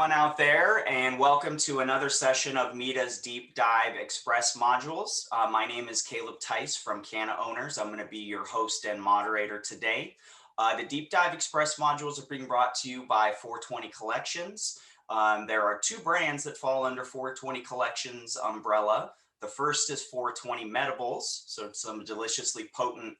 everyone out there, and welcome to another session of Mita's Deep Dive Express modules. My name is Caleb Tice from Canna Owners. I'm going to be your host and moderator today. The Deep Dive Express modules are being brought to you by 420 Collections. There are two brands that fall under 420 Collections umbrella. The first is 420 Medibles, so some deliciously potent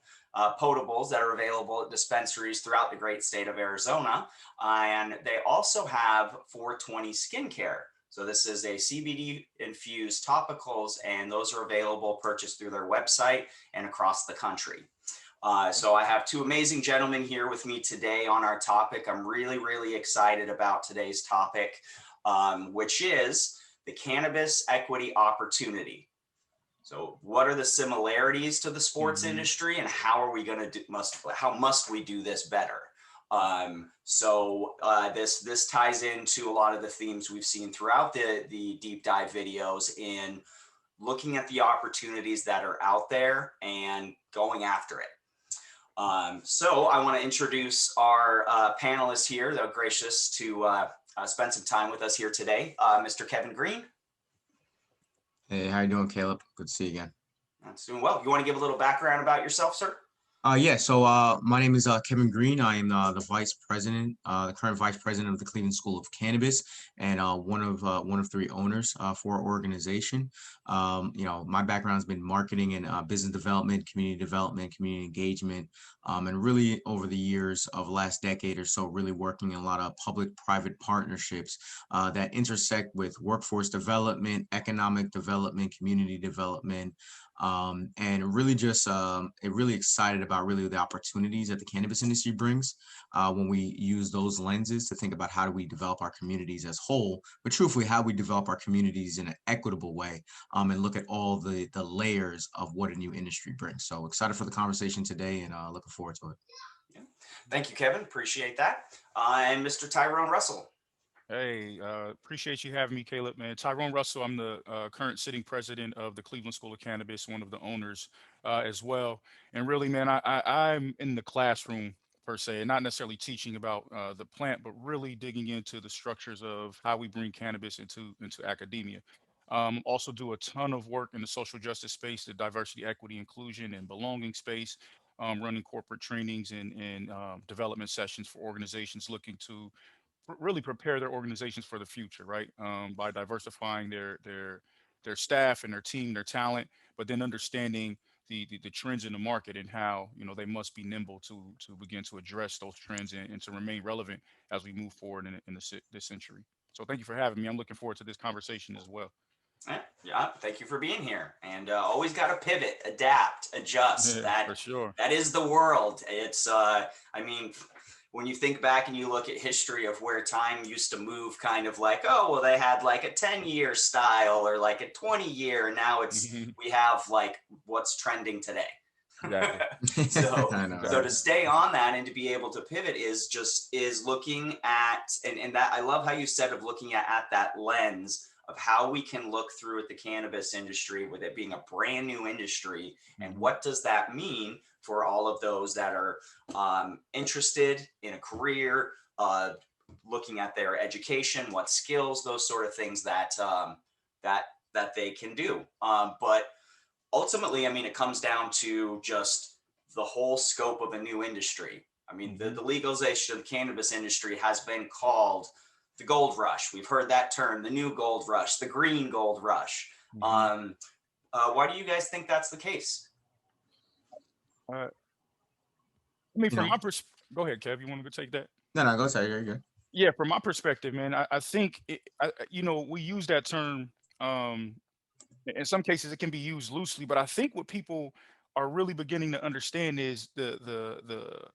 potables that are available at dispensaries throughout the great state of Arizona. And they also have 420 Skincare. So this is a CBD infused topicals, and those are available purchased through their website and across the country. So I have two amazing gentlemen here with me today on our topic. I'm really excited about today's topic, which is the Cannabis Equity Opportunity. So what are the similarities to the sports industry, and how are we going to how must we do this better? This ties into a lot of the themes we've seen throughout the deep dive videos in looking at the opportunities that are out there and going after it. So I want to introduce our panelists here. They're gracious to spend some time with us here today. Mr. Kevin Green. Hey, how you doing, Caleb? Good to see you again. That's doing well. You want to give a little background about yourself, sir? My name is Kevin Green. I am the vice president, the current vice president of the Cleveland School of Cannabis, and one of three owners for our organization. My background has been marketing and business development, community engagement, and really over the years of the last decade or so, really working in a lot of public-private partnerships that intersect with workforce development, economic development, community development. And really just really excited about really the opportunities that the cannabis industry brings when we use those lenses to think about how do we develop our communities as whole, but truthfully how we develop our communities in an equitable way, and look at all the layers of what a new industry brings. So excited for the conversation today, and looking forward to it. Yeah. Thank you, Kevin. Appreciate that. And Mr. Tyrone Russell. Hey, appreciate you having me, Caleb, man. Tyrone Russell, I'm the current sitting president of the Cleveland School of Cannabis, one of the owners as well. And really, man, I'm in the classroom per se, not necessarily teaching about the plant, but really digging into the structures of how we bring cannabis into academia. Also do a ton of work in the social justice space, the diversity, equity, inclusion, and belonging space, running corporate trainings and development sessions for organizations looking to really prepare their organizations for the future, right? By diversifying their staff and their team, their talent, but then understanding the trends in the market and how they must be nimble to begin to address those trends and to remain relevant as we move forward in this century. So thank you for having me. I'm looking forward to this conversation as well. Yeah, thank you for being here. And always got to pivot, adapt, adjust. Yeah, for sure. That is the world. It's when you think back and you look at history of where time used to move, kind of like, oh, well, they had like a 10-year style or like a 20-year. And now we have like what's trending today. Exactly. So to stay on that and to be able to pivot is looking at, and that I love how you said of looking at that lens of how we can look through at the cannabis industry with it being a brand new industry. And what does that mean for all of those that are interested in a career, looking at their education, what skills, those sort of things that they can do. But ultimately, I mean, it comes down to just the whole scope of a new industry. I mean, the legalization of the cannabis industry has been called the gold rush. We've heard that term, the new gold rush, the green gold rush. Why do you guys think that's the case? I mean, from my perspective, go ahead, Kev. You want to go take that? No, go ahead. You're good. Yeah, from my perspective, man, I think we use that term. In some cases, it can be used loosely, but I think what people are really beginning to understand is the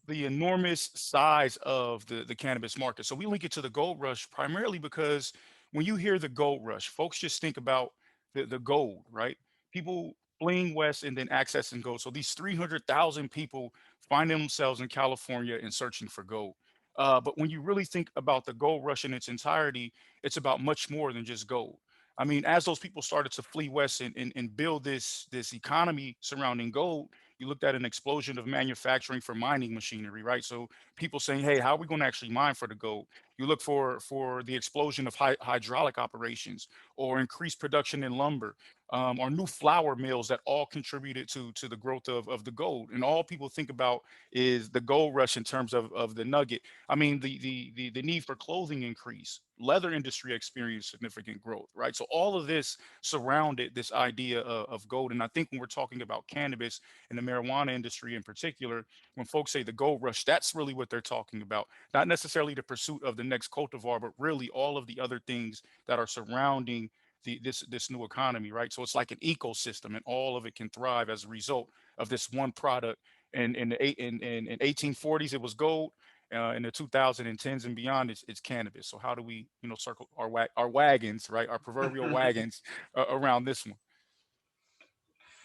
enormous size of the cannabis market. So we link it to the gold rush primarily because when you hear the gold rush, folks just think about the gold, right? People fleeing west and then accessing gold. So these 300,000 people find themselves in California and searching for gold. But when you really think about the gold rush in its entirety, it's about much more than just gold. I mean, as those people started to flee west and build this economy surrounding gold, you looked at an explosion of manufacturing for mining machinery, right? So people saying, hey, how are we going to actually mine for the gold? You look for the explosion of hydraulic operations or increased production in lumber, or new flour mills that all contributed to the growth of the gold. And all people think about is the gold rush in terms of the nugget. I mean, the need for clothing increase, leather industry experienced significant growth, right? So all of this surrounded this idea of gold. And I think when we're talking about cannabis and the marijuana industry in particular, when folks say the gold rush, that's really what they're talking about. Not necessarily the pursuit of the next cultivar, but really all of the other things that are surrounding this new economy, right? So it's like an ecosystem, and all of it can thrive as a result of this one product. And in 1840s, it was gold. In the 2010s and beyond, it's cannabis. So how do we, circle our wagons, right? Our proverbial wagons around this one.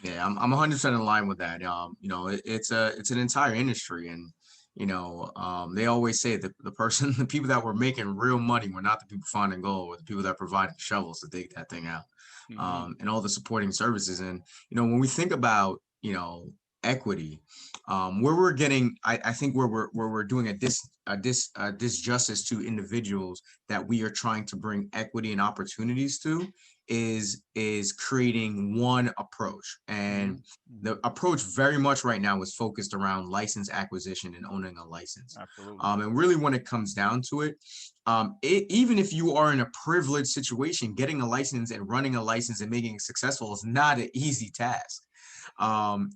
Yeah, I'm 100% in line with that. It's an entire industry, and they always say that the people that were making real money were not the people finding gold, or the people that provided shovels to dig that thing out, Hmm. and all the supporting services. And when we think about equity, where we're getting, I think where we're doing a disjustice to individuals that we are trying to bring equity and opportunities to is creating one approach. And Hmm. the Hmm. approach very much right now is focused around license acquisition and owning a license. Absolutely. And really, when it comes down to it, even if you are in a privileged situation, getting a license and running a license and making it successful is not an easy task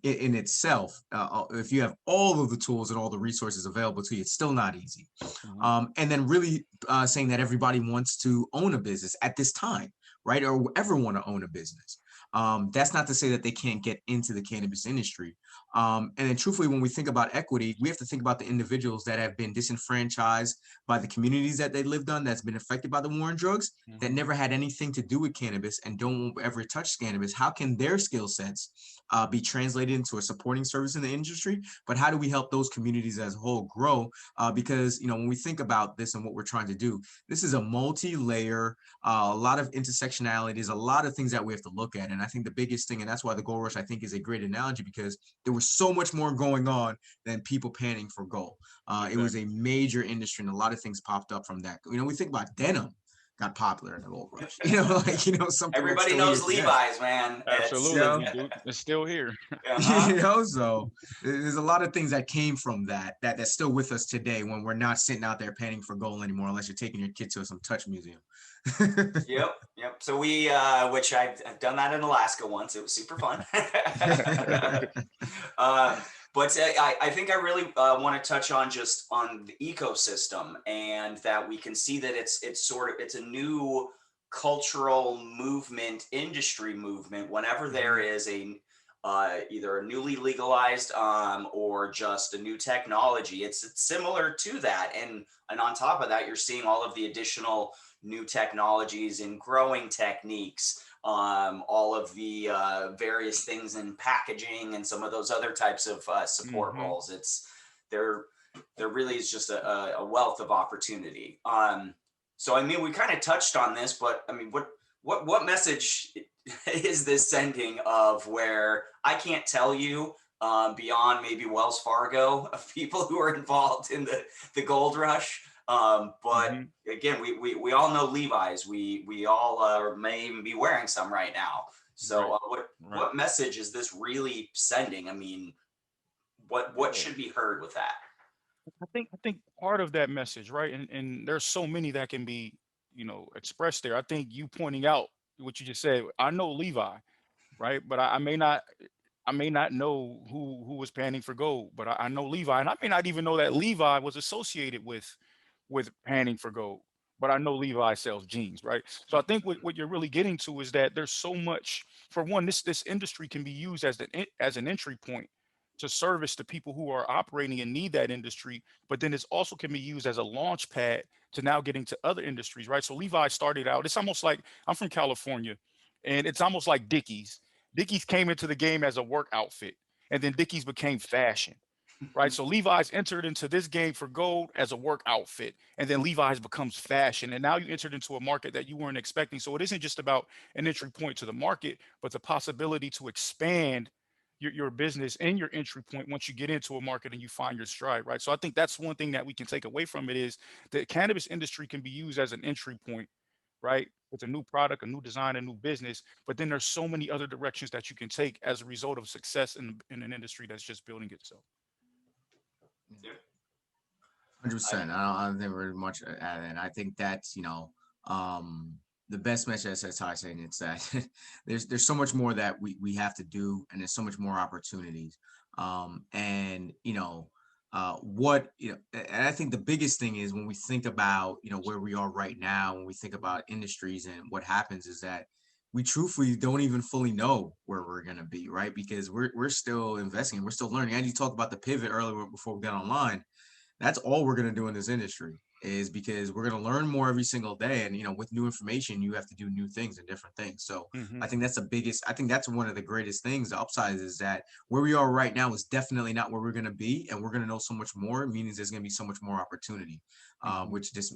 in itself. If you have all of the tools and all the resources available to you, it's still not easy. Hmm. And then really saying that everybody wants to own a business at this time, right? Or ever want to own a business. That's not to say that they can't get into the cannabis industry. And then truthfully, when we think about equity, we have to think about the individuals that have been disenfranchised by the communities that they lived on, that's been affected by the war on drugs, that Hmm. never had anything to do with cannabis and don't ever touch cannabis. How can their skill sets be translated into a supporting service in the industry? But how do we help those communities as a whole grow? Because when we think about this and what we're trying to do, this is a multi-layer, a lot of intersectionality. There's a lot of things that we have to look at, and I think the biggest thing, and that's why the gold rush I think is a great analogy, because there was so much more going on than people panning for gold. It was a Exactly. major industry, and a lot of things popped up from that. We think about denim got popular in the gold rush. Something that's Everybody still here knows today. Levi's, man. It's You Absolutely. know, We do. It's still here. uh-huh. so there's a lot of things that came from that's still with us today when we're not sitting out there panning for gold anymore, unless you're taking your kid to some touch museum. Yep, yep. So we, which I've done that in Alaska once. It was super fun. um, but I think I really want to touch on just on the ecosystem, and that we can see that it's a new cultural movement, industry movement. Whenever there Hmm. is either a newly legalized or just a new technology, it's similar to that. And on top of that, you're seeing all of the additional new technologies and growing techniques, all of the various things in packaging and some of those other types of support Hmm. roles. There there really is just a wealth of opportunity. So I mean, we kind of touched on this, but I mean, what message is this sending of where I can't tell you beyond maybe Wells Fargo of people who are involved in the gold rush. But Hmm. again, we all know Levi's. We all may even be wearing some right now. So Right. Right. what message is this really sending? I mean, what Yeah. should be heard with that? I think part of that message, right? And there's so many that can be, expressed there. I think you pointing out what you just said, I know Levi, right? But I may not know who was panning for gold, but I know Levi, and I may not even know that Levi was associated with panning for gold. But I know Levi sells jeans, right? So I think what you're really getting to is that there's so much. For one, this industry can be used as an entry point to service the people who are operating and need that industry, but then it's also can be used as a launch pad to now get into other industries, right? So Levi started out, it's almost like I'm from California, and it's almost like Dickies. Dickies came into the game as a work outfit, and then Dickies became fashion, right? So Levi's entered into this game for gold as a work outfit, and then Levi's becomes fashion. And now you entered into a market that you weren't expecting. So it isn't just about an entry point to the market, but the possibility to expand your business and your entry point once you get into a market and you find your stride, right? So I think that's one thing that we can take away from it is the cannabis industry can be used as an entry point, right? With a new product, a new design, a new business. But then there's so many other directions that you can take as a result of success in an industry that's just building itself. Yeah. 100%. I don't think very much at it. And I think that's, the best message, as I saying, it's that there's so much more that we have to do, and there's so much more opportunities. And and I think the biggest thing is when we think about, where we are right now, when we think about industries and what happens is that we truthfully don't even fully know where we're going to be, right? Because we're still investing, we're still learning. And you talked about the pivot earlier before we got online. That's all we're going to do in this industry, is because we're going to learn more every single day. And, with new information, you have to do new things and different things. So Hmm. I think I think that's one of the greatest things. The upsides is that where we are right now is definitely not where we're going to be. And we're going to know so much more, meaning there's going to be so much more opportunity, Hmm. which just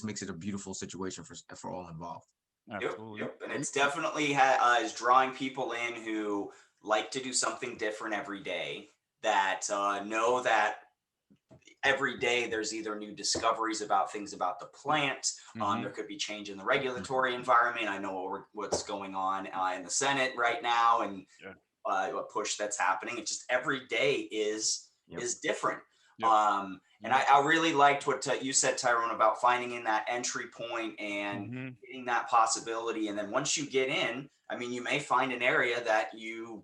makes it a beautiful situation for all involved. Yep, Absolutely. yep. And it's definitely is drawing people in who like to do something different every day, that know that every day there's either new discoveries about things about the plant. Hmm. There could be change in the regulatory environment. I know what's going on in the Senate right now, and Yeah. a push that's happening. It's just every day Yep. is different. Yep. And I really liked what you said, Tyrone, about finding in that entry point and Hmm. getting that possibility. And then once you get in, I mean, you may find an area that you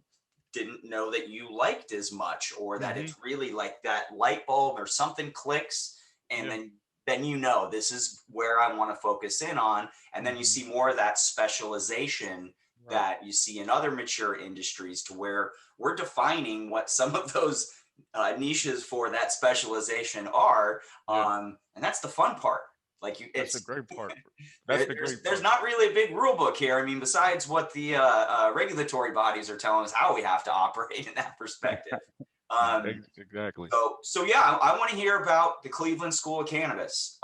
didn't know that you liked as much, or that Hmm. it's really like that light bulb or something clicks, and Yeah. then this is where I want to focus in on. And then you Hmm. see more of that specialization Right. that you see in other mature industries, to where we're defining what some of those niches for that specialization are. Yeah. And that's the fun part. Like That's the it's great part. That's the great there's part. not really a big rule book here. I mean, besides what the regulatory bodies are telling us how we have to operate in that perspective. Um, Exactly. so yeah, I want to hear about the Cleveland School of Cannabis.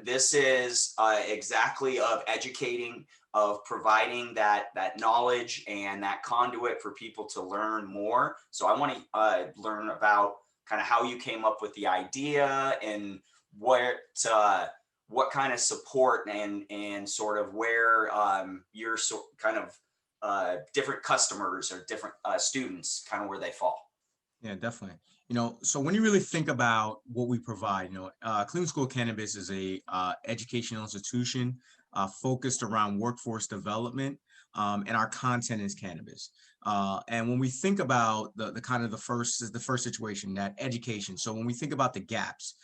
This is exactly of educating, of providing that knowledge and that conduit for people to learn more. So I want to learn about kind of how you came up with the idea, and what kind of support and sort of where your kind of different customers or different students, kind of where they fall. Yeah, definitely. So when you really think about what we provide, Cleveland School of Cannabis is a educational institution focused around workforce development, and our content is cannabis. And when we think about the kind of the first situation, that education. So when we think about the gaps,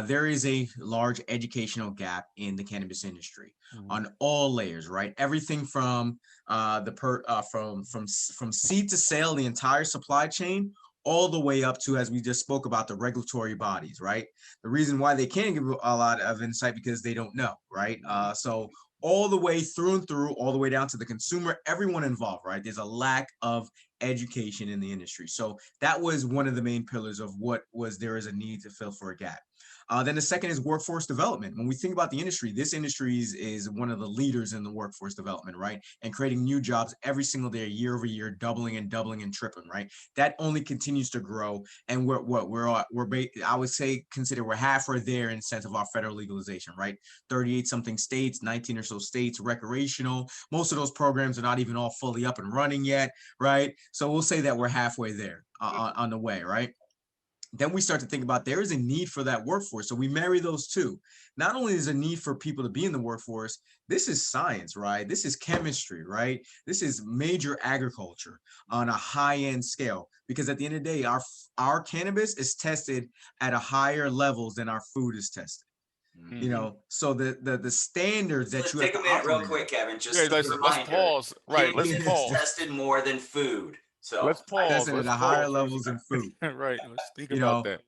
there is a large educational gap in the cannabis industry Hmm. on all layers, right? Everything from from seed to sale, the entire supply chain, all the way up to, as we just spoke about, the regulatory bodies, right? The reason why they can't give a lot of insight because they don't know, right? So all the way through and through, all the way down to the consumer, everyone involved, right? There's a lack of education in the industry. So that was one of the main pillars of what was there is a need to fill for a gap. Then the second is workforce development. When we think about the industry, this industry is one of the leaders in the workforce development, right? And creating new jobs every single day, year over year, doubling and doubling and tripling, right? That only continues to grow. And I would say consider we're halfway there in sense of our federal legalization, right? 38 something states, 19 or so states, recreational. Most of those programs are not even all fully up and running yet, right? So we'll say that we're halfway there on the way, right? Then we start to think about there is a need for that workforce. So we marry those two. Not only is a need for people to be in the workforce, this is science, right? This is chemistry, right? This is major agriculture on a high-end scale. Because at the end of the day, our cannabis is tested at a higher levels than our food is tested. Mhm. So the standards So that let's you have take a to minute real operate quick, Kevin, Yeah, just as a let's reminder. pause. Right. Let's Cannabis is at. pause. tested more than food. So Let's pause. Tested at Let's a higher pause for a levels second. than food. Right. Let's think You about know, that.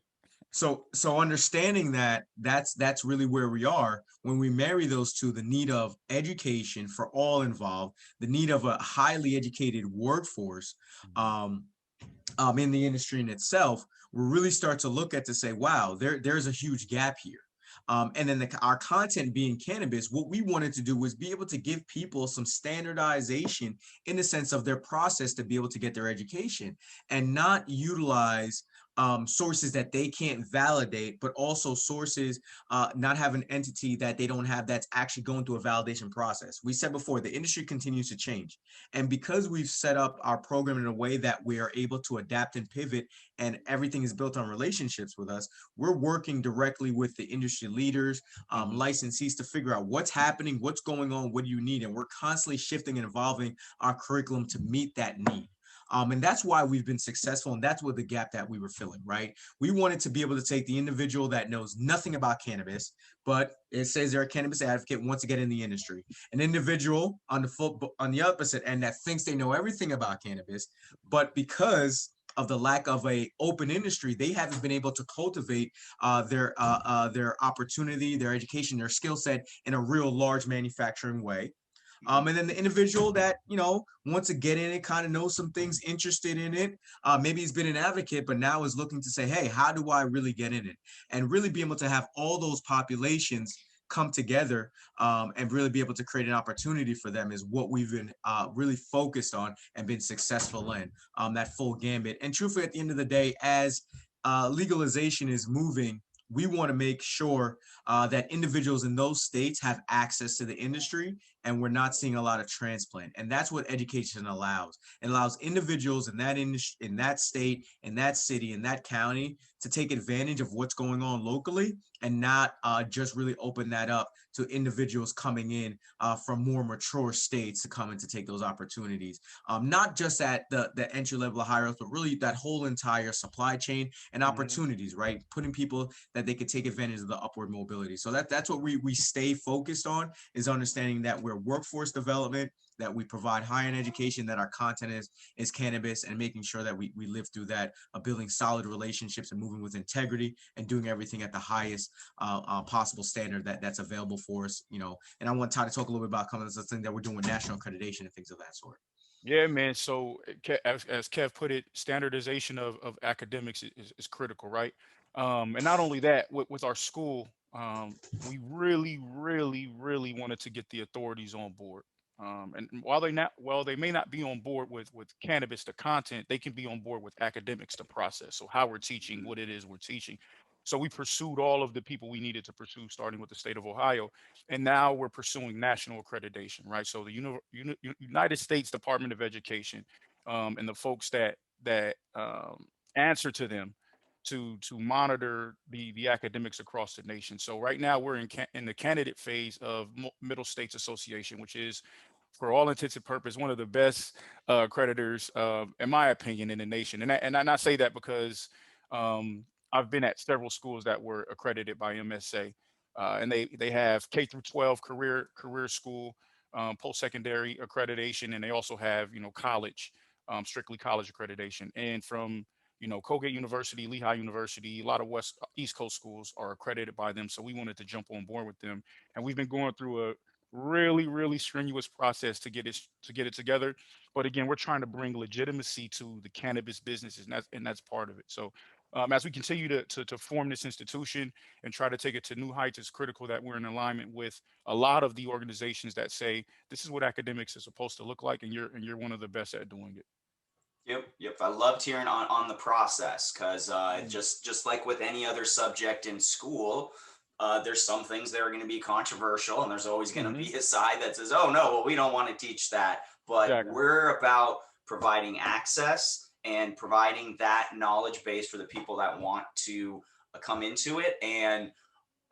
so understanding that that's really where we are when we marry those two, the need of education for all involved, the need of a highly educated workforce Mhm. um, in the industry in itself, we really start to look at to say, wow, there's a huge gap here. And then our content being cannabis, what we wanted to do was be able to give people some standardization in the sense of their process to be able to get their education and not utilize sources that they can't validate, but also sources not have an entity that they don't have that's actually going through a validation process. We said before, the industry continues to change. And because we've set up our program in a way that we are able to adapt and pivot and everything is built on relationships with us, we're working directly with the industry leaders, licensees to figure out what's happening, what's going on, what do you need? And we're constantly shifting and evolving our curriculum to meet that need. And that's why we've been successful. And that's what the gap that we were filling, right? We wanted to be able to take the individual that knows nothing about cannabis, but it says they're a cannabis advocate, wants to get in the industry. An individual on the opposite end that thinks they know everything about cannabis, but because of the lack of a open industry, they haven't been able to cultivate their opportunity, their education, their skill set in a real large manufacturing way. And then the individual that, wants to get in it, kind of knows some things, interested in it. Maybe he's been an advocate, but now is looking to say, hey, how do I really get in it? And really be able to have all those populations come together and really be able to create an opportunity for them is what we've been really focused on and been successful in, that full gambit. And truthfully, at the end of the day, as legalization is moving, we want to make sure that individuals in those states have access to the industry, and we're not seeing a lot of transplant. And that's what education allows. It allows individuals in that industry, in that state, in that city, in that county to take advantage of what's going on locally and not just really open that up to individuals coming in from more mature states to come in to take those opportunities. Not just at the entry level of higher ups, but really that whole entire supply chain and opportunities, right? Putting people that they could take advantage of the upward mobility. So that's what we stay focused on, is understanding that we're workforce development, that we provide higher education, that our content is cannabis, and making sure that we live through that, building solid relationships and moving with integrity and doing everything at the highest possible standard that's available for us. And I want Todd to talk a little bit about some of the things that we're doing with national accreditation and things of that sort. Yeah, man. So as Kev put it, standardization of academics is critical, right? And not only that, with our school, we really, really, really wanted to get the authorities on board. And while they may not be on board with cannabis, the content, they can be on board with academics, the process. So how we're teaching, what it is we're teaching. So we pursued all of the people we needed to pursue, starting with the state of Ohio, and now we're pursuing national accreditation, right? So the United States Department of Education, and the folks that answer to them to monitor the academics across the nation. So right now we're in the candidate phase of Middle States Association, which is, for all intents and purposes, one of the best creditors, in my opinion, in the nation. And I say that because I've been at several schools that were accredited by MSA, and they have K through 12 career school, post secondary accreditation, and they also have college, strictly college accreditation. And from Colgate University, Lehigh University, a lot of East Coast schools are accredited by them. So we wanted to jump on board with them, and we've been going through a really, really strenuous process to get it together. But again, we're trying to bring legitimacy to the cannabis businesses, and that's part of it. So as we continue to form this institution and try to take it to new heights, it's critical that we're in alignment with a lot of the organizations that say this is what academics is supposed to look like, and you're one of the best at doing it. Yep. I loved hearing on the process, because just like with any other subject in school, there's some things that are going to be controversial, and there's always going to Hmm. be a side that says, "Oh no, well we don't want to teach that." But Exactly. we're about providing access and providing that knowledge base for the people that want to come into it. And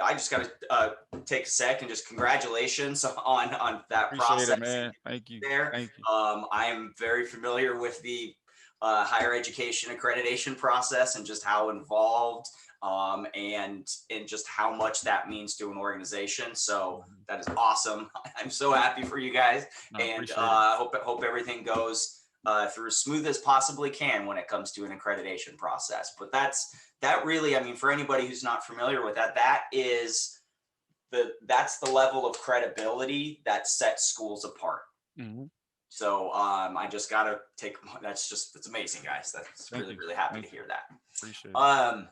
I just got to take a sec and just congratulations on that Appreciate process it, and man. Thank you. there. Thank you. I am very familiar with the higher education accreditation process and just how involved and just how much that means to an organization. So Mhm. that is awesome. I'm so happy for you guys, I and appreciate it. hope everything goes through as smooth as possibly can when it comes to an accreditation process. But that really, I mean, for anybody who's not familiar with that, that's the level of credibility that sets schools apart. Hmm. So I just gotta take, that's amazing, guys. That's Thank really, you. really happy to Thank you. hear that. Appreciate it. Um,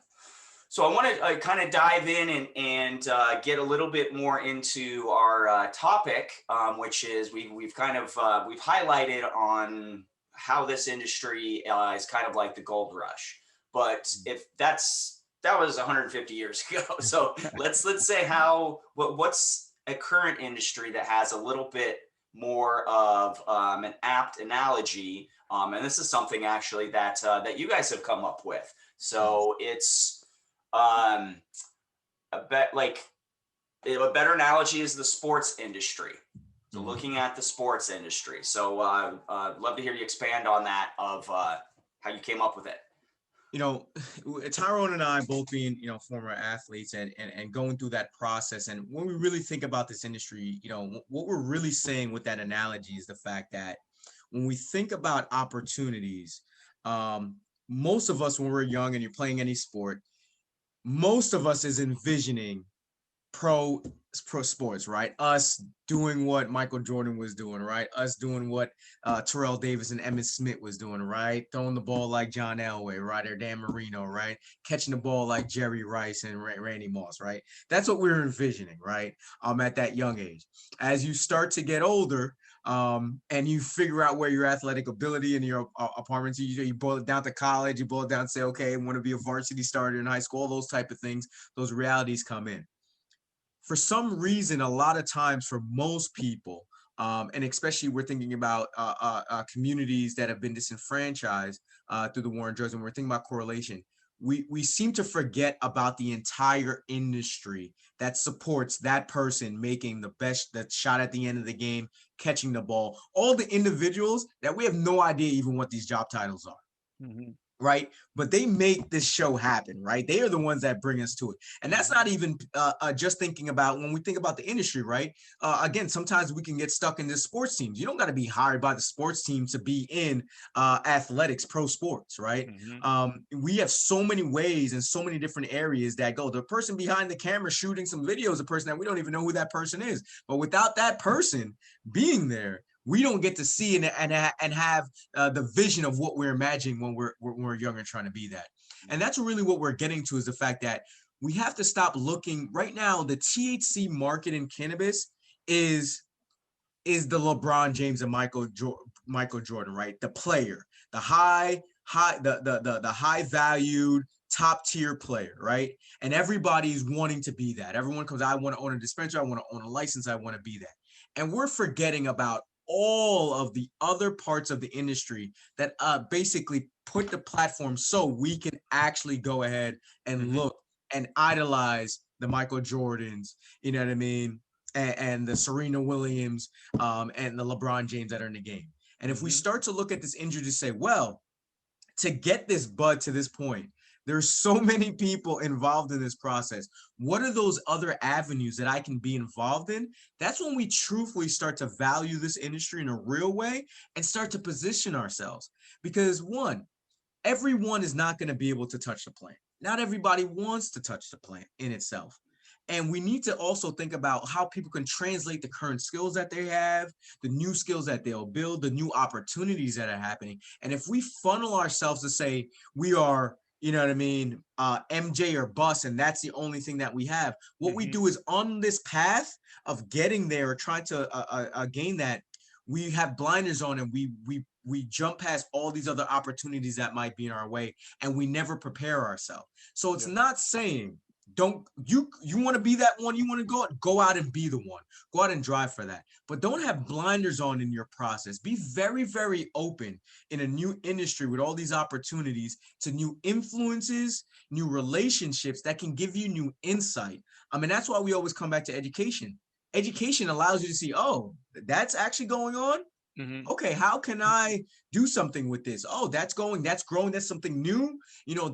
So I want to kind of dive in and get a little bit more into our topic, which is we've kind of we've highlighted on how this industry is kind of like the gold rush. But if that was 150 years ago, so let's say what's a current industry that has a little bit more of an apt analogy, and this is something actually that you guys have come up with. So it's um, a bet like a better analogy is the sports industry. So looking at the sports industry. So love to hear you expand on that of how you came up with it. You know, Tyrone and I both being, former athletes and going through that process. And when we really think about this industry, what we're really saying with that analogy is the fact that when we think about opportunities, most of us, when we're young and you're playing any sport, most of us is envisioning pro pro sports, right? Us doing what Michael Jordan was doing, right? Us doing what Terrell Davis and Emmitt Smith was doing, right? Throwing the ball like John Elway, right? Or Dan Marino, right? Catching the ball like Jerry Rice and Randy Moss, right? That's what we're envisioning, right? At that young age. As you start to get older, and you figure out where your athletic ability and your apartments, you boil it down to college, you boil it down and say, okay, I want to be a varsity starter in high school, all those type of things, those realities come in. For some reason, a lot of times for most people, and especially we're thinking about communities that have been disenfranchised through the war on drugs, and we're thinking about correlation. We seem to forget about the entire industry that supports that person making the shot at the end of the game, catching the ball. All the individuals that we have no idea even what these job titles are. Mhm. Right, but they make this show happen, right? They are the ones that bring us to it. And that's not even just thinking about when we think about the industry, right? Again, sometimes we can get stuck in the sports teams. You don't got to be hired by the sports team to be in athletics, pro sports, right? Mhm. We have so many ways and so many different areas that go. The person behind the camera shooting some videos, a person that we don't even know who that person is, but without that person being there, we don't get to see and have the vision of what we're imagining when we're young and trying to be that. And that's really what we're getting to, is the fact that we have to stop looking right now. The THC market in cannabis is the LeBron James and Michael Jordan, right? The player, the the high valued top tier player, right? And everybody's wanting to be that. Everyone comes, I want to own a dispensary, I want to own a license, I want to be that. And we're forgetting about all of the other parts of the industry that basically put the platform so we can actually go ahead and look and idolize the Michael Jordans, you know what I mean? And the Serena Williams, and the LeBron James that are in the game. And if we start to look at this injury to say, well, to get this bud to this point, there's so many people involved in this process. What are those other avenues that I can be involved in? That's when we truthfully start to value this industry in a real way and start to position ourselves. Because one, everyone is not going to be able to touch the plant. Not everybody wants to touch the plant in itself. And we need to also think about how people can translate the current skills that they have, the new skills that they'll build, the new opportunities that are happening. And if we funnel ourselves to say we are, you know what I mean, MJ or bus, and that's the only thing that we have, what we do is on this path of getting there or trying to gain that, we have blinders on, and we jump past all these other opportunities that might be in our way, and we never prepare ourselves. So it's not saying don't you want to be that one, you want to go out and be the one, go out and drive for that, but don't have blinders on in your process. Be very, very open in a new industry with all these opportunities to new influences, new relationships that can give you new insight. I mean, that's why we always come back to education. Education allows you to see, oh, that's actually going on. Okay, how can I do something with this? Oh, that's growing, that's something new,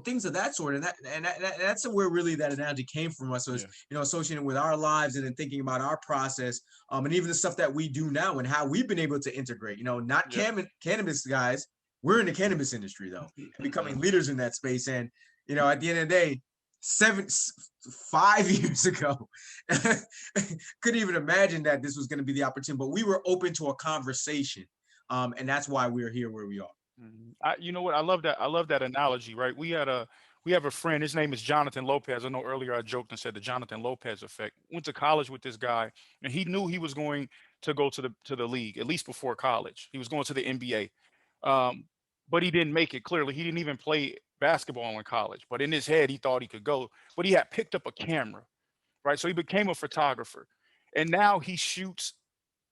things of that sort. That's where really that analogy came from us. So it's, associated with our lives and then thinking about our process, and even the stuff that we do now and how we've been able to integrate, not cannabis guys. We're in the cannabis industry though, and becoming leaders in that space. And, at the end of the day, 5 years ago, couldn't even imagine that this was going to be the opportunity, but we were open to a conversation. And that's why we're here where we are. You know what? I love that. I love that analogy, right? We have a friend, his name is Jonathan Lopez. I know earlier I joked and said the Jonathan Lopez effect. Went to college with this guy, and he knew he was going to go to the league, at least before college. He was going to the NBA. But he didn't make it. Clearly, he didn't even play basketball in college. But in his head, he thought he could go. But he had picked up a camera, right? So he became a photographer, and now he shoots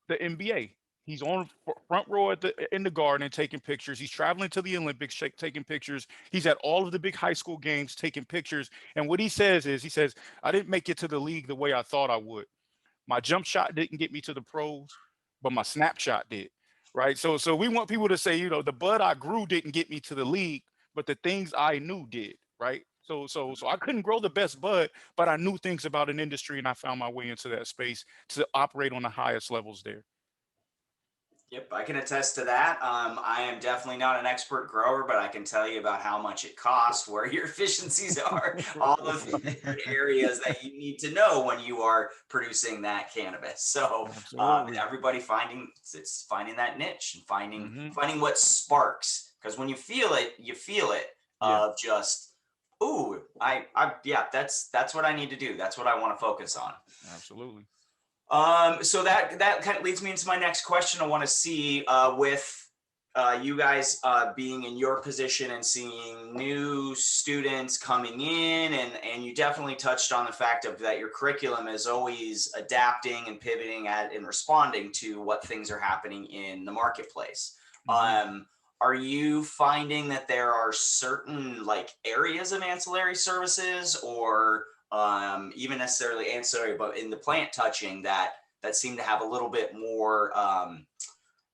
the NBA. He's on front row in the Garden taking pictures. He's traveling to the Olympics taking pictures. He's at all of the big high school games taking pictures. And what he says is, he says, "I didn't make it to the league the way I thought I would. My jump shot didn't get me to the pros, but my snapshot did." Right. So we want people to say, the bud I grew didn't get me to the league, but the things I knew did. Right. So I couldn't grow the best bud, but I knew things about an industry, and I found my way into that space to operate on the highest levels there. Yep, I can attest to that. I am definitely not an expert grower, but I can tell you about how much it costs, where your efficiencies are, all of the different areas that you need to know when you are producing that cannabis. So Absolutely. everybody it's finding that niche and Hmm. finding what sparks. Because when you feel it Yeah, of just, ooh, yeah, that's what I need to do. That's what I want to focus on. absolutely. So that kind of leads me into my next question. I want to see with you guys being in your position and seeing new students coming in, and you definitely touched on the fact of that your curriculum is always adapting and pivoting and responding to what things are happening in the marketplace. Hmm. Are you finding that there are certain like areas of ancillary services or even necessarily ancillary, but in the plant touching that seem to have a little bit more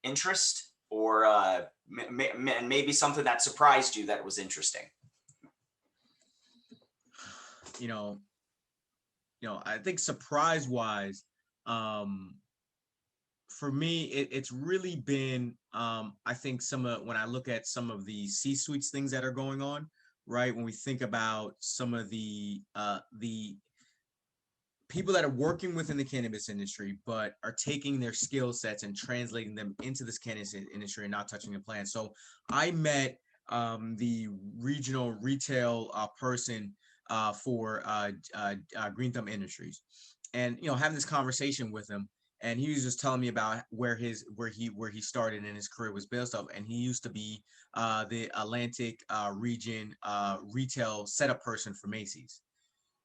interest, or maybe something that surprised you that was interesting? You know, I think surprise wise, um, for me, it's really been, I think when I look at some of the C-suites things that are going on, right? When we think about some of the people that are working within the cannabis industry, but are taking their skill sets and translating them into this cannabis industry and not touching the plant. So I met the regional retail person for Green Thumb Industries, and having this conversation with him, and he was just telling me about where he started and his career was based off, and he used to be the Atlantic region retail setup person for Macy's.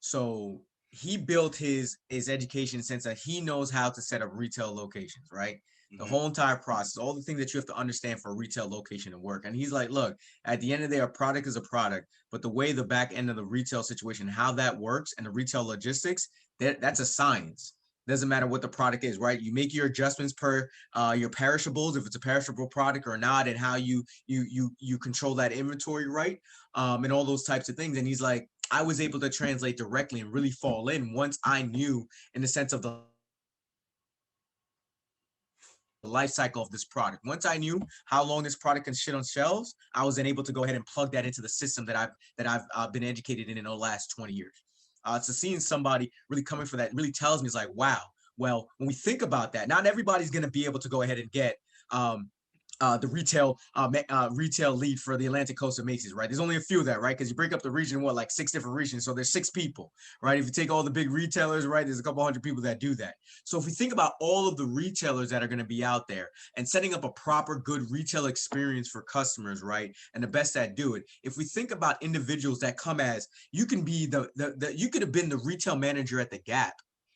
So he built his education in the sense that he knows how to set up retail locations, right? The Hmm. whole entire process, all the things that you have to understand for a retail location to work. And he's like, look, at the end of the day, a product is a product, but the way the back end of the retail situation, how that works and the retail logistics, that's a science. Doesn't matter what the product is, right? You make your adjustments per your perishables, if it's a perishable product or not, and how you control that inventory, right? And all those types of things. And he's like, I was able to translate directly and really fall in once I knew in the sense of the life cycle of this product. Once I knew how long this product can sit on shelves, I was then able to go ahead and plug that into the system that I've been educated in the last 20 years. So seeing somebody really coming for that really tells me, it's like, wow. Well, when we think about that, not everybody's going to be able to go ahead and get the retail lead for the Atlantic Coast of Macy's, right? There's only a few of that, right? Because you break up the region, like 6 different regions. So there's 6 people, right? If you take all the big retailers, right, there's a couple hundred people that do that. So if we think about all of the retailers that are going to be out there and setting up a proper, good retail experience for customers, right? And the best that do it. If we think about individuals that come as, you can be you could have been the retail manager at the Gap,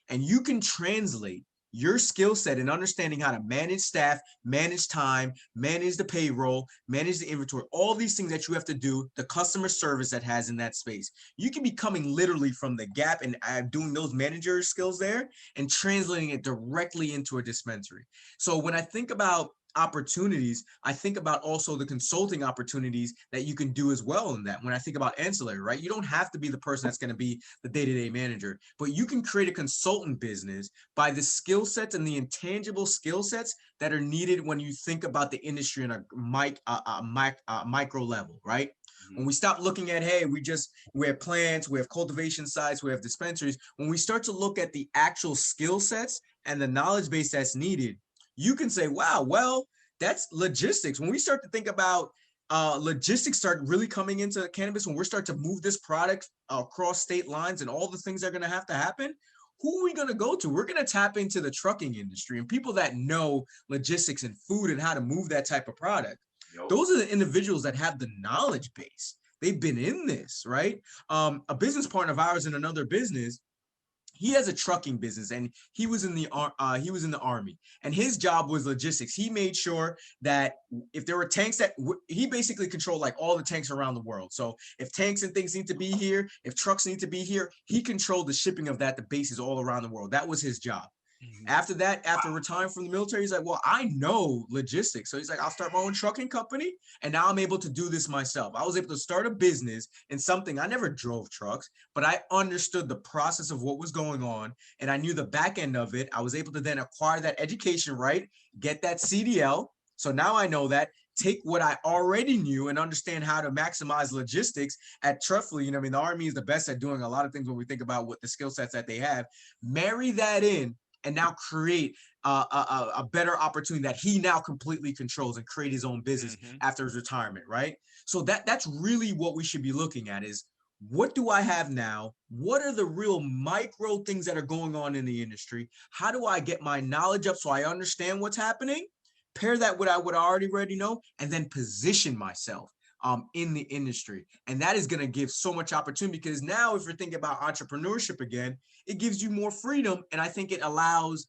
and you can translate your skill set and understanding how to manage staff, manage time, manage the payroll, manage the inventory, all these things that you have to do, the customer service that has in that space. You can be coming literally from the Gap and doing those manager skills there and translating it directly into a dispensary. So when I think about opportunities, I think about also the consulting opportunities that you can do as well in that. When I think about ancillary, right? You don't have to be the person that's going to be the day-to-day manager, but you can create a consultant business by the skill sets and the intangible skill sets that are needed when you think about the industry in a micro level, right? Hmm. When we stop looking at, hey, we have plants, we have cultivation sites, we have dispensaries. When we start to look at the actual skill sets and the knowledge base that's needed, you can say, wow, well, that's logistics. When we start to think about logistics start really coming into cannabis, when we're starting to move this product across state lines and all the things that are going to have to happen, who are we going to go to? We're going to tap into the trucking industry and people that know logistics and food and how to move that type of product. Yep. Those are the individuals that have the knowledge base. They've been in this, right? A business partner of ours in another business, he has a trucking business, and he was in the army, and his job was logistics. He made sure that if there were tanks that he basically controlled like all the tanks around the world. So if tanks and things need to be here, if trucks need to be here, he controlled the shipping of that to bases all around the world. That was his job. After that, after retiring from the military, he's like, well, I know logistics. So he's like, I'll start my own trucking company. And now I'm able to do this myself. I was able to start a business in something. I never drove trucks, but I understood the process of what was going on. And I knew the back end of it. I was able to then acquire that education, right? Get that CDL. So now I know that. Take what I already knew and understand how to maximize logistics at Truffle. You know, I mean, the Army is the best at doing a lot of things when we think about what the skill sets that they have. Marry that in and now create a better opportunity that he now completely controls and create his own business after his retirement, right? So that's really what we should be looking at is, what do I have now? What are the real micro things that are going on in the industry? How do I get my knowledge up so I understand what's happening? Pair that with what I already know, and then position myself in the industry. And that is going to give so much opportunity, because now if you're thinking about entrepreneurship again, it gives you more freedom. And I think it allows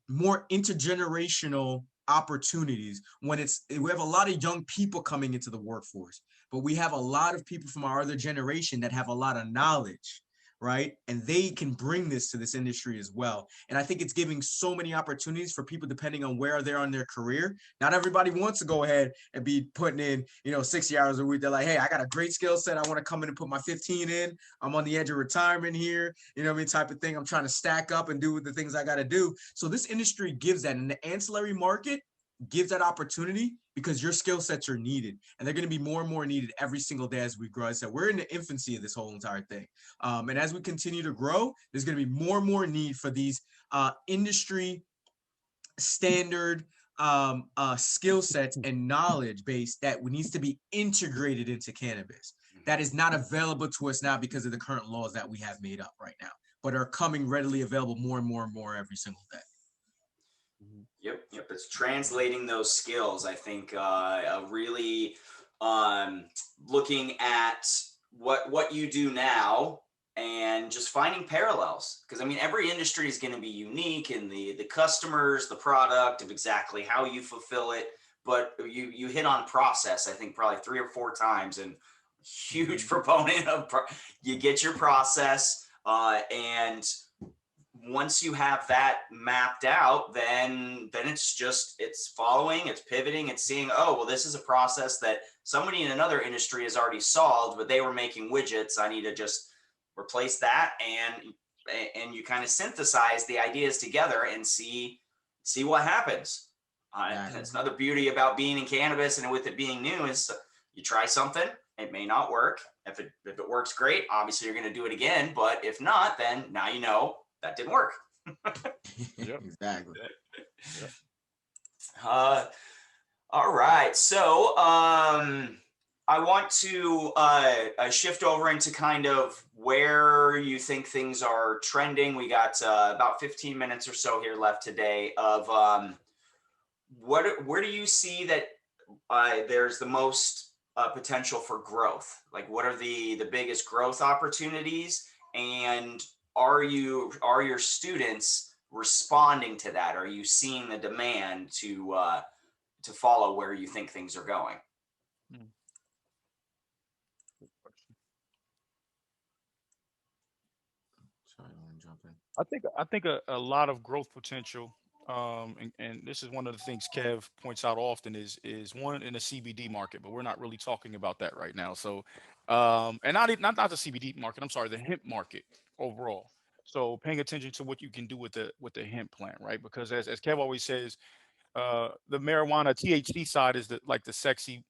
more intergenerational opportunities when we have a lot of young people coming into the workforce, but we have a lot of people from our other generation that have a lot of knowledge, right? And they can bring this to this industry as well. And I think it's giving so many opportunities for people depending on where they're on their career. Not everybody wants to go ahead and be putting in, 60 hours a week. They're like, hey, I got a great skill set. I want to come in and put my 15 in. I'm on the edge of retirement here, type of thing. I'm trying to stack up and do the things I got to do. So this industry gives that, and the ancillary market gives that opportunity because your skill sets are needed, and they're going to be more and more needed every single day as we grow. I said, we're in the infancy of this whole entire thing. And as we continue to grow, there's going to be more and more need for these industry standard skill sets and knowledge base that needs to be integrated into cannabis. That is not available to us now because of the current laws that we have made up right now, but are coming readily available more and more and more every single day. Yep. It's translating those skills. I think really looking at what you do now and just finding parallels. Because I mean, every industry is going to be unique in the customers, the product, of exactly how you fulfill it. But you hit on process, I think probably 3 or 4 times, and huge proponent of you get your process and once you have that mapped out, then it's following, it's pivoting, it's seeing, oh, well, this is a process that somebody in another industry has already solved, but they were making widgets. I need to just replace that. And you kind of synthesize the ideas together and see what happens. That's another beauty about being in cannabis and with it being new is you try something, it may not work. If it works, great. Obviously, you're going to do it again. But if not, then now you know that didn't work. Yep. Exactly. Yep. All right. So I want to shift over into kind of where you think things are trending. We got about 15 minutes or so here left today of where do you see that there's the most potential for growth? Like, what are the biggest growth opportunities, and are your students responding to that? Are you seeing the demand to follow where you think things are going? Sorry, I want to jump in. I think a lot of growth potential, and this is one of the things Kev points out often is one in the CBD market, but we're not really talking about that right now. So, and not the CBD market. I'm sorry, the hemp market overall. So paying attention to what you can do with the hemp plant, right? Because as Kev always says, the marijuana THC side is the sexy,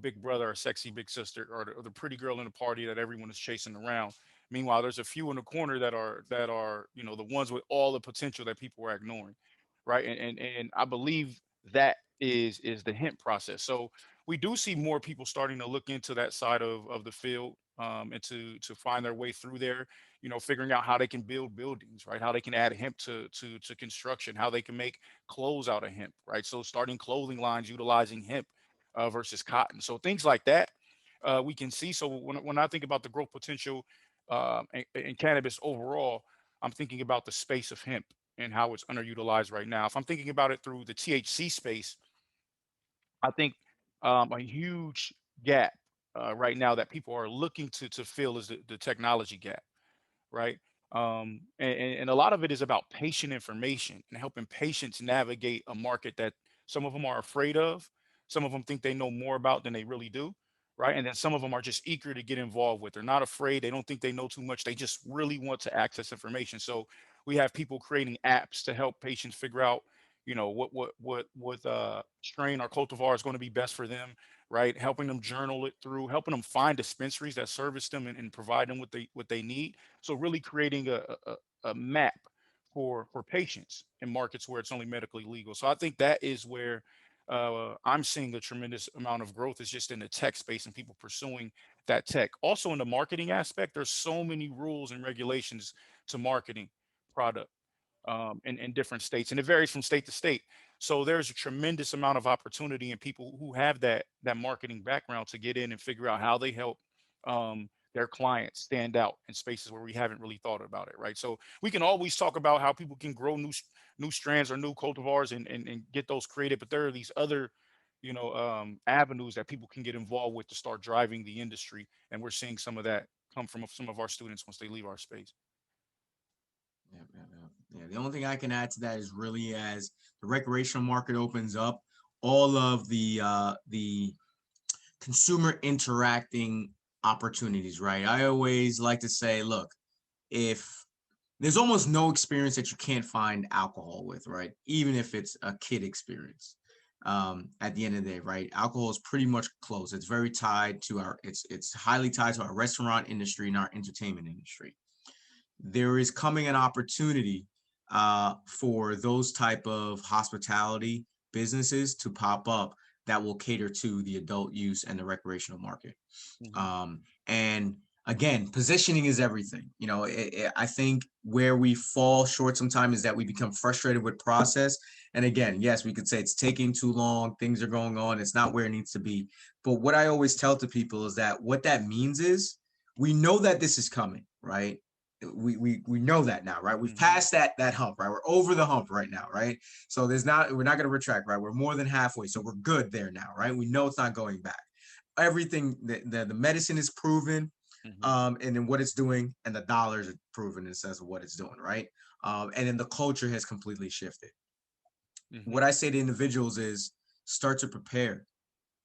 big brother or sexy big sister or the pretty girl in the party that everyone is chasing around. Meanwhile, there's a few in the corner that are the ones with all the potential that people are ignoring, right? And I believe that is the hemp process. So we do see more people starting to look into that side of the field, and to find their way through there, figuring out how they can build buildings, right? How they can add hemp to construction, how they can make clothes out of hemp, right? So starting clothing lines utilizing hemp versus cotton. So things like that we can see. So when I think about the growth potential in cannabis overall, I'm thinking about the space of hemp and how it's underutilized right now. If I'm thinking about it through the THC space, I think a huge gap right now that people are looking to fill is the technology gap, right? And a lot of it is about patient information and helping patients navigate a market that some of them are afraid of, some of them think they know more about than they really do, right? And then some of them are just eager to get involved with. They're not afraid. They don't think they know too much. They just really want to access information. So we have people creating apps to help patients figure out, what strain or cultivar is going to be best for them, right? Helping them journal it through, helping them find dispensaries that service them and provide them what they need. So really creating a map for patients in markets where it's only medically legal. So I think that is where I'm seeing a tremendous amount of growth is just in the tech space and people pursuing that tech. Also in the marketing aspect, there's so many rules and regulations to marketing product in different states, and it varies from state to state. So there's a tremendous amount of opportunity in people who have that marketing background to get in and figure out how they help their clients stand out in spaces where we haven't really thought about it, right? So we can always talk about how people can grow new strands or new cultivars and get those created, but there are these other avenues that people can get involved with to start driving the industry, and we're seeing some of that come from some of our students once they leave our space. Yeah. The only thing I can add to that is really as the recreational market opens up, all of the consumer interacting opportunities, right? I always like to say, look, if there's almost no experience that you can't find alcohol with, right? Even if it's a kid experience. At the end of the day, right? Alcohol is pretty much close. It's very tied to it's highly tied to our restaurant industry and our entertainment industry. There is coming an opportunity for those type of hospitality businesses to pop up that will cater to the adult use and the recreational market. And again, positioning is everything. I think where we fall short sometimes is that we become frustrated with process. And again, yes, we could say it's taking too long, things are going on, it's not where it needs to be. But what I always tell to people is that what that means is we know that this is coming, right? We know that now, right? We've passed that hump, right? We're over the hump right now, right? So we're not going to retract, right? We're more than halfway, so we're good there now, right? We know it's not going back. Everything, the medicine is proven, and then what it's doing, and the dollars are proven in the sense of what it's doing, right? And then the culture has completely shifted. What I say to individuals is start to prepare.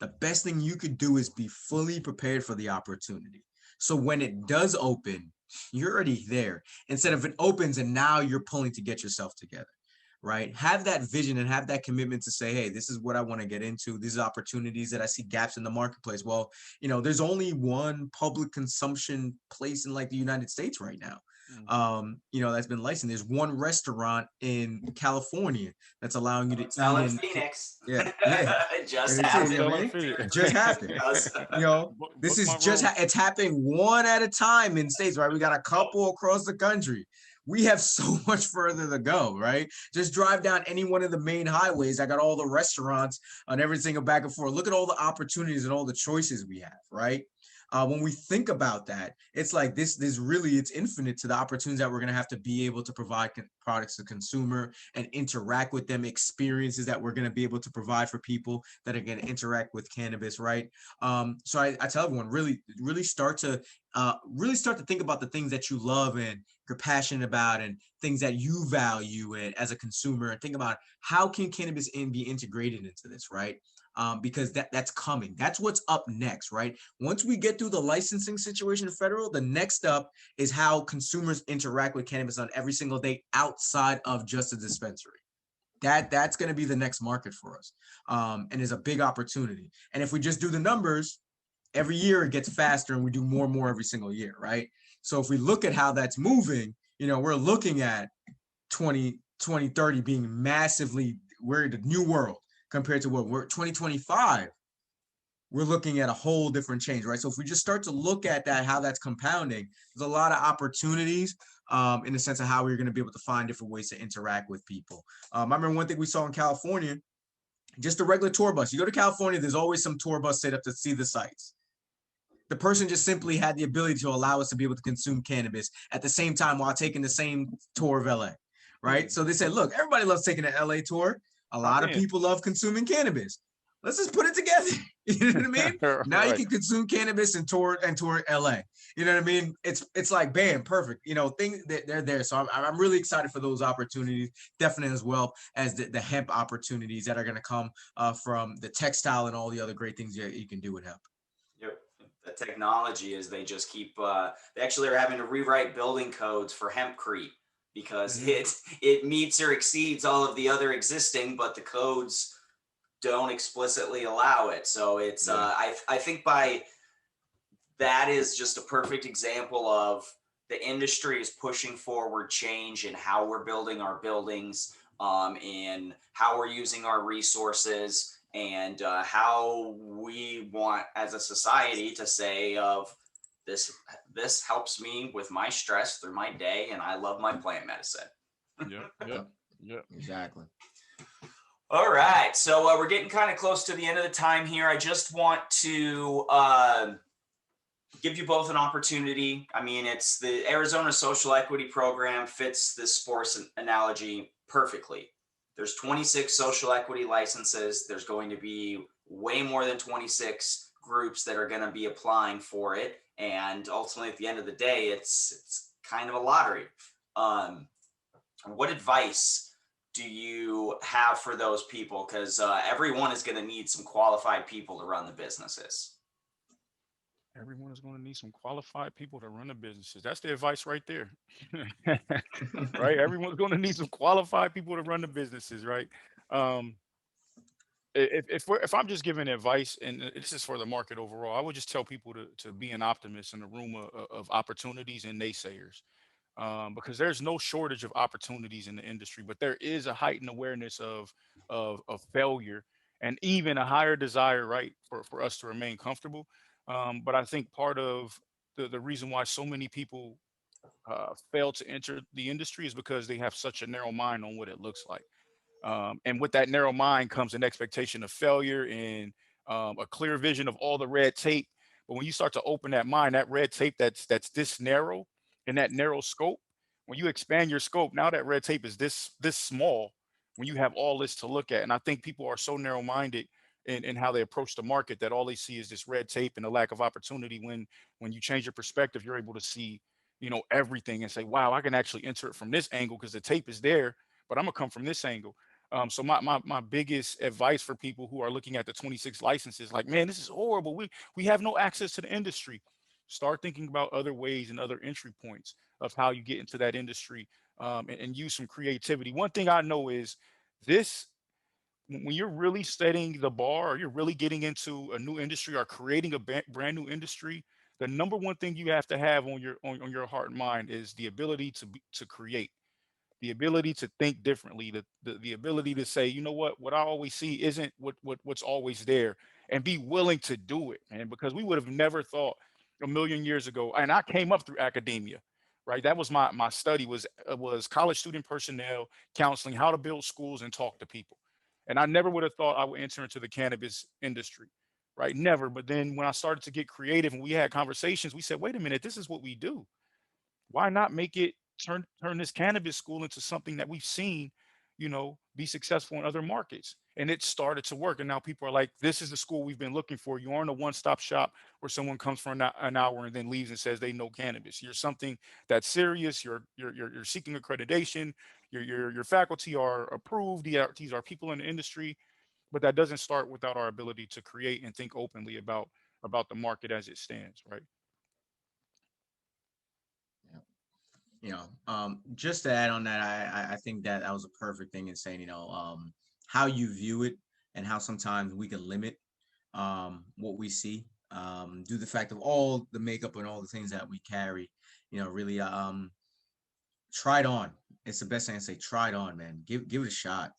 The best thing you could do is be fully prepared for the opportunity. So when it does open, you're already there instead of it opens and now you're pulling to get yourself together, right? Have that vision and have that commitment to say, hey, this is what I want to get into. These are opportunities that I see gaps in the marketplace. Well, there's only one public consumption place in like the United States right now. That's been licensed. There's one restaurant in California that's allowing you to Tell eat in in. Phoenix. Yeah. It just happened. It just happened. This is just it's happening one at a time in states, right? We got a couple across the country. We have so much further to go, right? Just drive down any one of the main highways. I got all the restaurants and everything back and forth. Look at all the opportunities and all the choices we have, right? When we think about that, it's like this really, it's infinite to the opportunities that we're going to have to be able to provide products to consumer and interact with them, experiences that we're going to be able to provide for people that are going to interact with cannabis, right? So I tell everyone, really start to think about the things that you love and you're passionate about and things that you value as a consumer, and think about how can cannabis be integrated into this, right? Because that's coming. That's what's up next, right? Once we get through the licensing situation in federal, the next up is how consumers interact with cannabis on every single day outside of just a dispensary. That's going to be the next market for us, and is a big opportunity. And if we just do the numbers, every year it gets faster and we do more and more every single year, right? So if we look at how that's moving, we're looking at 2030 being massively, we're the new world compared to what we're 2025. we're looking at a whole different change, right? So if we just start to look at that, how that's compounding, there's a lot of opportunities in the sense of how we're going to be able to find different ways to interact with people. I remember one thing we saw in California, just a regular tour bus. You go to California, there's always some tour bus set up to see the sights. The person just simply had the ability to allow us to be able to consume cannabis at the same time while taking the same tour of LA, right? So they said, look, everybody loves taking an LA tour. A lot of people love consuming cannabis. Let's just put it together. You know what I mean? Now you Right. can consume cannabis and tour LA. You know what I mean? It's like, bam, perfect. You know, things that they're there. So I'm really excited for those opportunities, definitely, as well as the hemp opportunities that are going to come from the textile and all the other great things you can do with hemp. Yep. The technology is they just keep they actually are having to rewrite building codes for hempcrete because it meets or exceeds all of the other existing, but the codes don't explicitly allow it. So it's I think by that is just a perfect example of the industry is pushing forward change in how we're building our buildings, in how we're using our resources, and how we want as a society to say of this this helps me with my stress through my day, and I love my plant medicine. Yep. Exactly. All right, so we're getting kind of close to the end of the time here. I just want to give you both an opportunity. I mean, it's the Arizona Social Equity Program fits this sports analogy perfectly. There's 26 social equity licenses. There's going to be way more than 26 groups that are going to be applying for it. And ultimately, at the end of the day, it's kind of a lottery. What advice do you have for those people? Because everyone is going to need some qualified people to run the businesses. Everyone is going to need some qualified people to run the businesses. That's the advice right there. Right? Everyone's going to need some qualified people to run the businesses, right? Um, if I'm just giving advice, and this is for the market overall, I would just tell people to be an optimist in the room of opportunities and naysayers, because there's no shortage of opportunities in the industry, but there is a heightened awareness of failure, and even a higher desire, right, for us to remain comfortable. But I think part of the reason why so many people fail to enter the industry is because they have such a narrow mind on what it looks like. And with that narrow mind comes an expectation of failure and a clear vision of all the red tape. But when you start to open that mind, that red tape that's this narrow in that narrow scope, when you expand your scope, now that red tape is this small when you have all this to look at. And I think people are so narrow minded in how they approach the market that all they see is this red tape and a lack of opportunity. When you change your perspective, you're able to see, everything and say, wow, I can actually enter it from this angle because the tape is there, but I'm gonna come from this angle. So my biggest advice for people who are looking at the 26 licenses, like, man, this is horrible. We have no access to the industry. Start thinking about other ways and other entry points of how you get into that industry, and use some creativity. One thing I know is this: when you're really setting the bar, or you're really getting into a new industry or creating a brand new industry, the number one thing you have to have on your heart and mind is the ability to create, the ability to think differently, the ability to say, you know what I always see isn't what's always there, and be willing to do it, man, because we would have never thought a million years ago. And I came up through academia, right? That was my study was college student personnel counseling, how to build schools and talk to people. And I never would have thought I would enter into the cannabis industry, right? Never. But then when I started to get creative and we had conversations, we said, wait a minute, this is what we do. Why not make it turn this cannabis school into something that we've seen, be successful in other markets? And it started to work. And now people are like, this is the school we've been looking for. You aren't a one-stop shop where someone comes for an hour and then leaves and says they know cannabis. You're something that's serious. You're seeking accreditation. Your faculty are approved. These are people in the industry. But that doesn't start without our ability to create and think openly about the market as it stands, right? Just to add on that, I think that that was a perfect thing in saying, how you view it and how sometimes we can limit what we see due to the fact of all the makeup and all the things that we carry. Really, try it on. It's the best thing I say. Try it on, man. Give it a shot.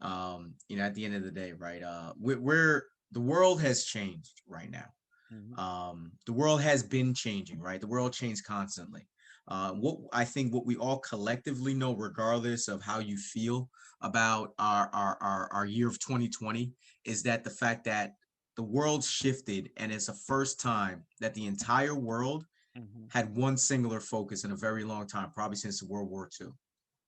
At the end of the day, right? We're the world has changed right now. Mhm. The world has been changing, right? The world changes constantly. What I think what we all collectively know, regardless of how you feel about our year of 2020, is that the fact that the world shifted, and it's the first time that the entire world Mhm. had one singular focus in a very long time, probably since World War II,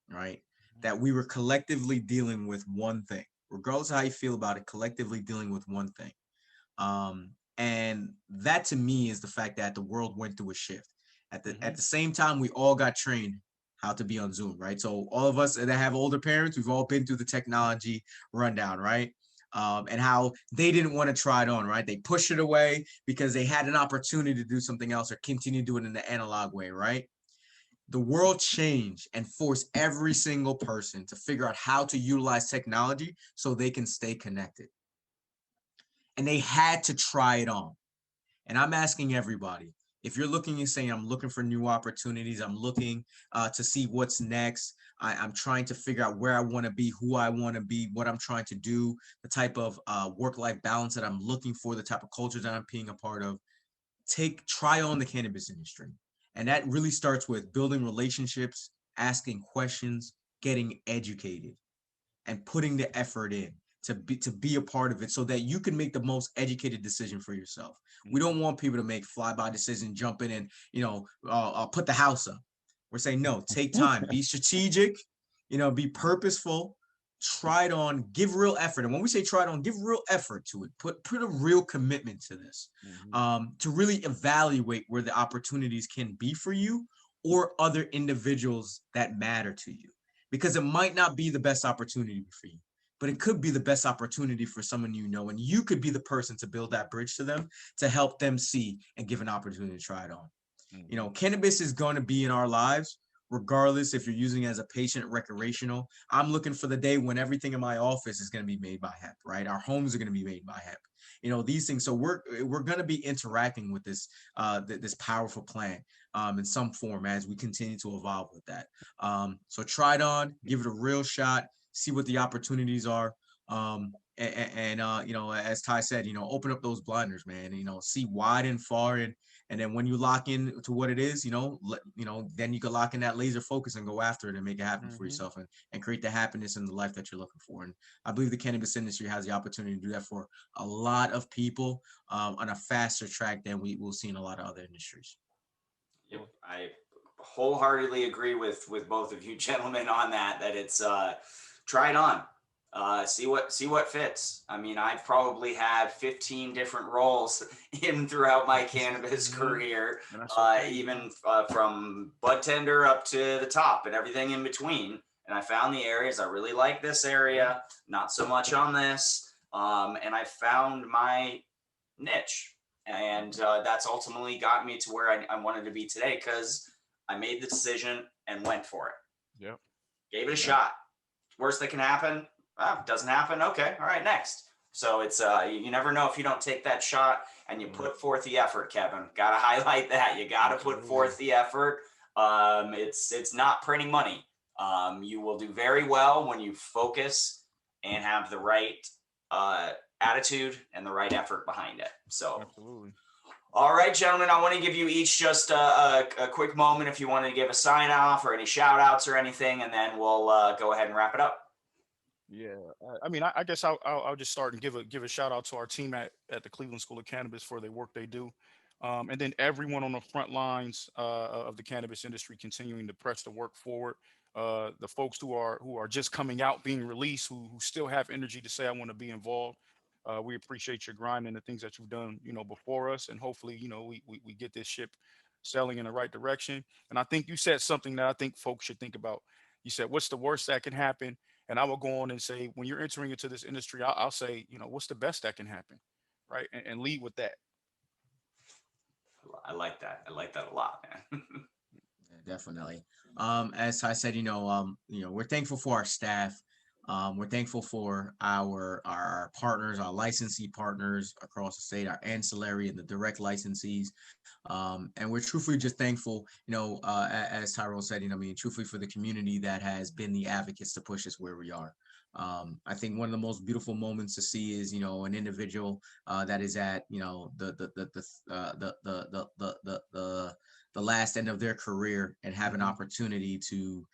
right? Mhm. That we were collectively dealing with one thing, regardless of how you feel about it, collectively dealing with one thing. And that to me is the fact that the world went through a shift. At Mhm. the same time, we all got trained how to be on Zoom, right? So all of us that have older parents, we've all been through the technology rundown, right? And how they didn't want to try it on, right? They pushed it away because they had an opportunity to do something else or continue doing it in the analog way, right? The world changed and forced every single person to figure out how to utilize technology so they can stay connected. And they had to try it on. And I'm asking everybody, if you're looking and saying, I'm looking for new opportunities, I'm looking to see what's next, I'm trying to figure out where I want to be, who I want to be, what I'm trying to do, the type of work-life balance that I'm looking for, the type of culture that I'm being a part of, try on the cannabis industry. And that really starts with building relationships, asking questions, getting educated, and putting the effort in to be a part of it so that you can make the most educated decision for yourself. We Mhm. don't want people to make flyby decisions, jump in and put the house up. We're saying no, take time, be strategic, be purposeful, try it on, give real effort. And when we say try it on, give real effort to it. Put a real commitment to this, Mhm. to really evaluate where the opportunities can be for you or other individuals that matter to you, because it might not be the best opportunity for you, but it could be the best opportunity for someone you know, and you could be the person to build that bridge to them to help them see and give an opportunity to try it on. Mhm. Cannabis is going to be in our lives regardless if you're using it as a patient recreational. I'm looking for the day when everything in my office is going to be made by hemp, right? Our homes are going to be made by hemp. These things. So we're going to be interacting with this powerful plant in some form as we continue to evolve with that. So try it on, give it a real shot, see what the opportunities are. As Ty said, open up those blinders, man. See wide and far, and then when you lock in to what it is, then you can lock in that laser focus and go after it and make it happen for Mhm. yourself, and create the happiness and the life that you're looking for. And I believe the cannabis industry has the opportunity to do that for a lot of people on a faster track than we will see in a lot of other industries. Yep, I wholeheartedly agree with both of you gentlemen on that. That it's try it on, see what fits. I mean, I've probably had 15 different roles in throughout my cannabis Mhm. career, And that's okay, man. even from bud tender up to the top and everything in between. And I found the areas I really like. This Yeah. area, not so much on this. And I found my niche. And that's ultimately got me to where I wanted to be today because I made the decision and went for it. Yep. Gave it a Yep. shot. Worst that can happen, doesn't happen. Okay, all right, next. So it's you never know if you don't take that shot and you Right. put forth the effort, Kevin. Got to highlight that. You got to put Absolutely. forth the effort. It's not printing money. You will do very well when you focus and have the right uh, attitude and the right effort behind it. So Absolutely. all right, gentlemen, I want to give you each just a quick moment if you want to give a sign off or any shout outs or anything, and then we'll go ahead and wrap it up. Yeah, I mean, I guess I'll just start and give a shout out to our team at the Cleveland School of Cannabis for the work they do, and then everyone on the front lines of the cannabis industry continuing to press the work forward. The folks who are just coming out, being released, who still have energy to say I want to be involved. We appreciate your grind and the things that you've done, before us, and hopefully, we get this ship sailing in the right direction. And I think you said something that I think folks should think about. You said, "What's the worst that can happen?" And I will go on and say, when you're entering into this industry, I'll say, what's the best that can happen, right? And lead with that. I like that. I like that a lot, man. Yeah, definitely. As I said, we're thankful for our staff. We're thankful for our partners, our licensee partners across the state, our ancillary and the direct licensees. And we're truthfully just thankful, as Tyrone said, I mean, truthfully for the community that has been the advocates to push us where we are. I think one of the most beautiful moments to see is, an individual that is at, the last end of their career and have an opportunity to,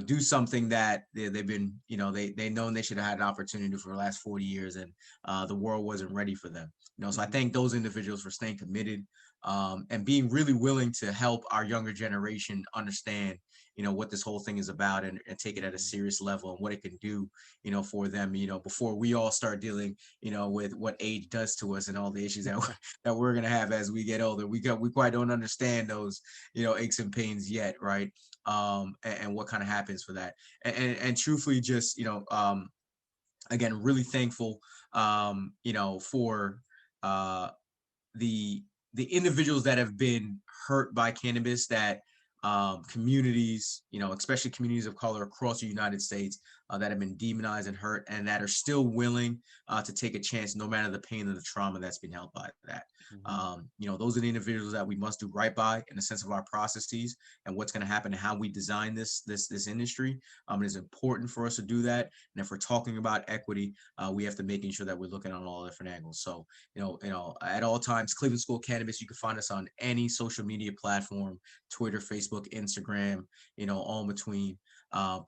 do something that they've been, they known they should have had an opportunity for the last 40 years, and the world wasn't ready for them. So I thank those individuals for staying committed, and being really willing to help our younger generation understand, what this whole thing is about, and take it at a serious level and what it can do, for them, before we all start dealing, with what age does to us and all the issues that that we're gonna have as we get older. We quite don't understand those, aches and pains yet, right? And what kind of happens for that. And truthfully, just, again, really thankful, for uh the individuals that have been hurt by cannabis, that communities, especially communities of color across the United States, that have been demonized and hurt, and that are still willing to take a chance, no matter the pain and the trauma that's been held by that. Those are the individuals that we must do right by in the sense of our processes and what's going to happen and how we design this industry. It is important for us to do that. And if we're talking about equity, we have to making sure that we're looking on all different angles. So, at all times, Cleveland School Cannabis, you can find us on any social media platform: Twitter, Facebook, Instagram, all in between.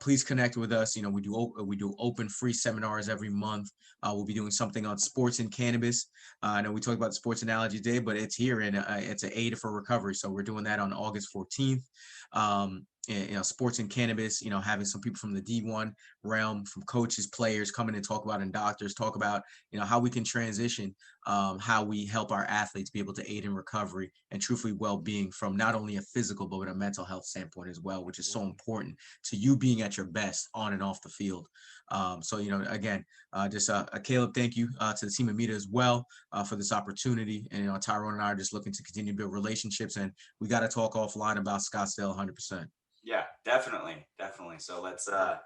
Please connect with us. We do open free seminars every month. We'll be doing something on sports and cannabis. I know we talked about the sports analogy today, but it's here, and it's an aid for recovery. So we're doing that on August 14th. Sports and cannabis, having some people from the D1 realm, from coaches, players, coming and talk about, and doctors talk about, how we can transition, how we help our athletes be able to aid in recovery and truthfully well-being, from not only a physical but a mental health standpoint as well, which is so important to you being at your best on and off the field. So, again, Caleb, thank you to the team of Meta as well for this opportunity. And, Tyrone and I are just looking to continue to build relationships, and we got to talk offline about Scottsdale 100%. Yeah, definitely. So let's, I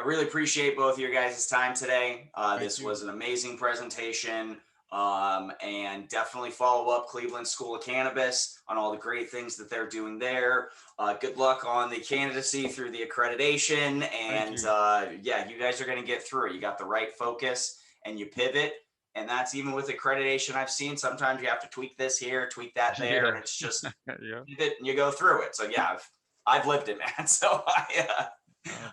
really appreciate both of your guys' time today. This was an amazing presentation, and definitely follow up Cleveland School of Cannabis on all the great things that they're doing there. Good luck on the candidacy through the accreditation, and yeah, you guys are going to get through it. You got the right focus and you pivot. And that's even with accreditation. I've seen sometimes you have to tweak this here, tweak that there, and it's just pivot and you go through it. So yeah, I've lived it, man. So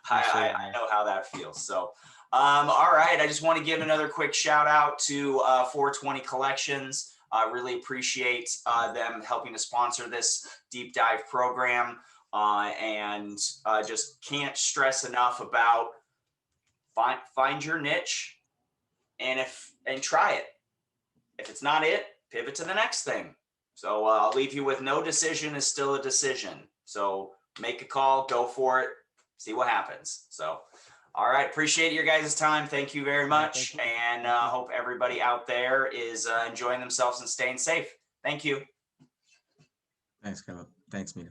I know how that feels. So, all right. I just want to give another quick shout out to 420 Collections. I really appreciate them helping to sponsor this deep dive program, and just can't stress enough about find your niche, and try it. If it's not it, pivot to the next thing. So I'll leave you with no decision is still a decision. So make a call, go for it, see what happens. So, all right. Appreciate your guys' time. Thank you very much. And hope everybody out there is enjoying themselves and staying safe. Thank you. Thanks, Caleb. Thanks, Mina.